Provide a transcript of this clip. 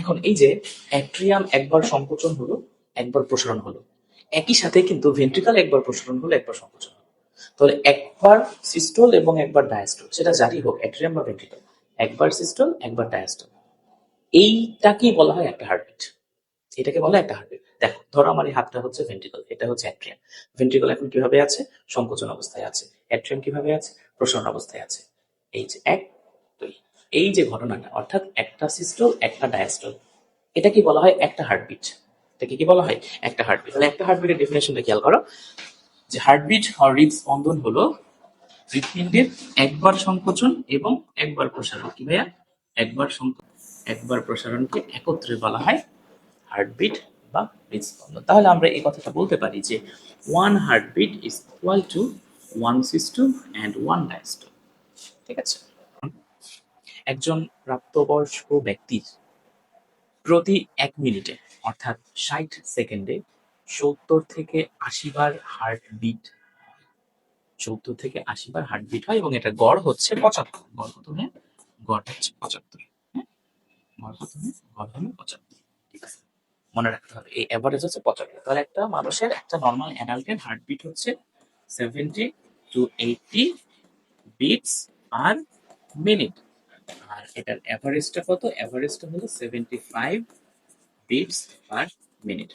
এখন এই যে অ্যাট্রিয়াম একবার সংকোচন হলো, একবার প্রসারণ হলো, একই সাথে কিন্তু ভেন্ট্রিকাল একবার প্রসারণ হলো, একবার সংকোচন হলো। তাহলে একবার সিস্টোল এবং একবার ডায়াস্টোল, সেটা যারই হোক, অ্যাট্রিয়াম বা ভেন্ট্রিকাল, একবার সিস্টোল একবার ডায়াস্টোল, এইটাকেই বলা হয় একটা হার্টবিট। এটাকে বলা একটা হার্টবিট। দেখো, ধরো আমার এই হাতটা হচ্ছে ভেন্ট্রিকল, এটা হচ্ছে অ্যাট্রিয়াম। ভেন্ট্রিকল এখন কিভাবে আছে? সংকোচন অবস্থায় আছে। অ্যাট্রিয়াম কিভাবে আছে? প্রসারণ অবস্থায় আছে। এই যে এক, দুই, এই যে ঘটনাটা, অর্থাৎ একটা সিস্টোল একটা ডায়াস্টোল, এটা কি বলা হয়? একটা হার্টবিট। এটাকে কি বলা হয়? একটা হার্টবিট। তাহলে একটা হার্টবিটের ডেফিনেশনটা খেয়াল করো, যে হার্টবিট বা হৃদস্পন্দন হলো হৃৎপিণ্ডের একবার সংকোচন এবং একবার প্রসারণ। কি ভাইয়া? একবার সংকোচন একবার প্রসারণকে একত্রে বলা হয় হার্টবিট বা হৃদস্পন্দন। তাহলে আমরা এই কথাটা বলতে পারি যে one heartbeat is equal to one systole and one diastole. ঠিক আছে? একজন প্রাপ্তবয়স্ক ব্যক্তির প্রতি ১ মিনিটে, অর্থাৎ ৬০ সেকেন্ডে ৭০ থেকে ৮০ বার হার্টবিট, ৭০ থেকে ৮০ বার হার্টবিট হয়, এবং এটা গড় হচ্ছে ৭৫। গড় কত হয়? গড় হচ্ছে ৭৫। হ্যাঁ, গড় কত হয়? গড় হলো ৭৫। ঠিক আছে, মনে রাখতে হবে এই এভারেজ হচ্ছে ৭৫। তাহলে একটা মানুষের, একটা নর্মাল অ্যাডাল্টের হার্টবিট হচ্ছে 70 to 80 বিটস পার মিনিট। আর এটার এভারেজটা কত? এভারেজটা হলো 75 বিটস পার মিনিট।